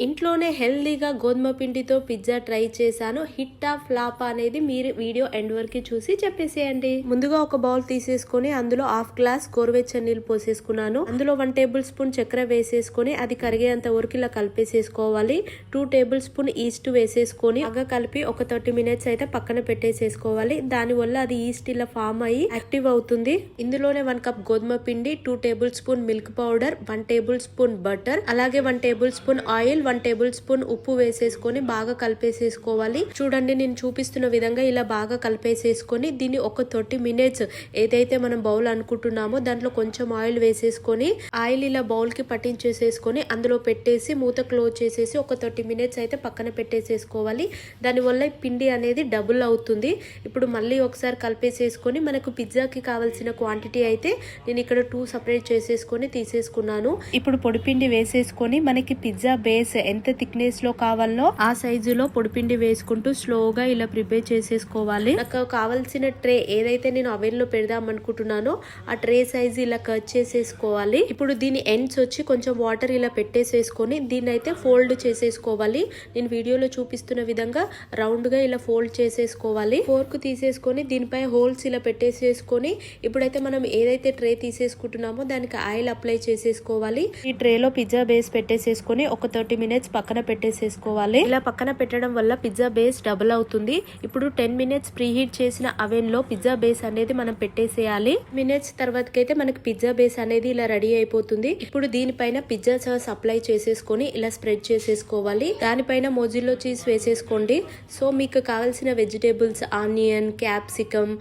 ఇంట్లోనే హెల్దీగా గోధుమ పిండితో పిజ్జా ట్రై చేశాను. హిట్టా ఫ్లాప్ అనేది మీరు వీడియో ఎండ్ వరకు చూసి చెప్పేసేయండి. ముందుగా ఒక బౌల్ తీసేసుకొని అందులో హాఫ్ గ్లాస్ గోరువెచ్చని నీళ్ళు పోసేసుకున్నాను. అందులో 1 టేబుల్ స్పూన్ చక్కెర వేసేసుకొని అది కరిగేంత వరకు ఇలా కలిపేసేసుకోవాలి. 2 టేబుల్ స్పూన్ ఈస్ట్ వేసేసుకొని బాగా కలిపి ఒక 30 మినిట్స్ అయితే పక్కన పెట్టేసేసుకోవాలి. దాని వల్ల అది ఈస్ట్ ఇలా ఫామ్ అయ్యి యాక్టివ్ అవుతుంది. ఇందులోనే 1 కప్ గోధుమ పిండి, 2 table spoon milk powder, 1 table spoon butter, అలాగే 1 table spoon oil, 1 table spoon ఉప్పు వేసేసుకొని బాగా కలిపేసేసుకోవాలి. చూడండి, నేను చూపిస్తున్న విధంగా ఇలా బాగా కలిపేసేసుకొని దీన్ని ఒక 30 మినిట్స్ ఏదైతే మనం బౌల్ అనుకుంటున్నామో దాంట్లో కొంచెం ఆయిల్ వేసేసుకొని ఆయిల్ ఇలా బౌల్ కి పట్టించేసేసుకొని అందులో పెట్టేసి మూత క్లోజ్ చేసేసి ఒక 30 మినిట్స్ అయితే పక్కన పెట్టేసేసుకోవాలి. దానివల్ల పిండి అనేది డబుల్ అవుతుంది. ఇప్పుడు మళ్ళీ ఒకసారి కలిపేసేసుకొని మనకు పిజ్జాకి కావాల్సిన క్వాంటిటీ అయితే నేను ఇక్కడ 2 సపరేట్ చేసేసుకొని తీసేసుకున్నాను. ఇప్పుడు పొడిపిండి వేసేసుకొని మనకి పిజ్జా బేస్ ఎంత థిక్నెస్ లో కావాలో ఆ సైజులో పొడిపిండి వేసుకుంటూ స్లోగా ఇలా ప్రిపేర్ చేసేసుకోవాలి. నాకు కావాల్సిన ట్రే ఏదైతే నేను అవెన్ లో పెడదాం అనుకుంటున్నానో ఆ ట్రే సైజ్ ఇలా కట్ చేసేసుకోవాలి. ఇప్పుడు దీని ఎండ్స్ వచ్చి కొంచెం వాటర్ ఇలా పెట్టేసేసుకొని దీన్ని అయితే ఫోల్డ్ చేసేసుకోవాలి. నేను వీడియోలో చూపిస్తున్న విధంగా రౌండ్ గా ఇలా ఫోల్డ్ చేసేసుకోవాలి. ఫోర్క్ తీసేసుకొని దీనిపై హోల్స్ ఇలా పెట్టేసేసుకొని ఇప్పుడైతే మనం ఏదైతే ట్రే తీసేసుకుంటున్నామో దానికి ఆయిల్ అప్లై చేసేసుకోవాలి. ఈ ట్రేలో పిజ్జా బేస్ పెట్టేసేసుకొని ఒక 30 మినిట్స్ పక్కన పెట్టేసేసుకోవాలి. ఇలా పక్కన పెట్టడం వల్ల పిజ్జా బేస్ డబుల్ అవుతుంది. ఇప్పుడు 10 మినిట్స్ ప్రీ హీట్ చేసిన అవెన్ లో పిజ్జా బేస్ అనేది మనం పెట్టేసేయాలి. మినిట్స్ తర్వాతకైతే మనకి పిజ్జా బేస్ అనేది ఇలా రెడీ అయిపోతుంది. ఇప్పుడు దీనిపైన పిజ్జా సాస్ అప్లై చేసేసుకొని ఇలా స్ప్రెడ్ చేసేసుకోవాలి. దానిపైన మొజిల్లో చీజ్ వేసేసుకోండి. సో మీకు కావాల్సిన వెజిటేబుల్స్ ఆనియన్, క్యాప్సికమ్,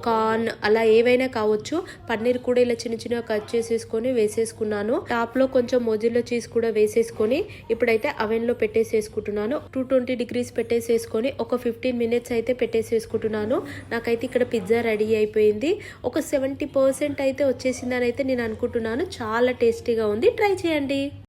కార్న్ అలా ఏవైనా కావచ్చు. పన్నీర్ కూడా ఇలా చిన్న చిన్నగా కట్ చేసేసుకొని వేసేసుకున్నాను. టాప్ లో కొంచెం మొజిల్లో చీజ్ కూడా వేసేసుకొని ఇప్పుడైతే అవెన్ లో పెట్టేసేసుకుంటున్నాను. 220 డిగ్రీస్ పెట్టేసేసుకొని ఒక 15 మినిట్స్ అయితే పెట్టేసేసుకుంటున్నాను. నాకైతే ఇక్కడ పిజ్జా రెడీ అయిపోయింది. ఒక 70% అయితే వచ్చేసిందని అయితే నేను అనుకుంటున్నాను. చాలా టేస్టీగా ఉంది. ట్రై చేయండి.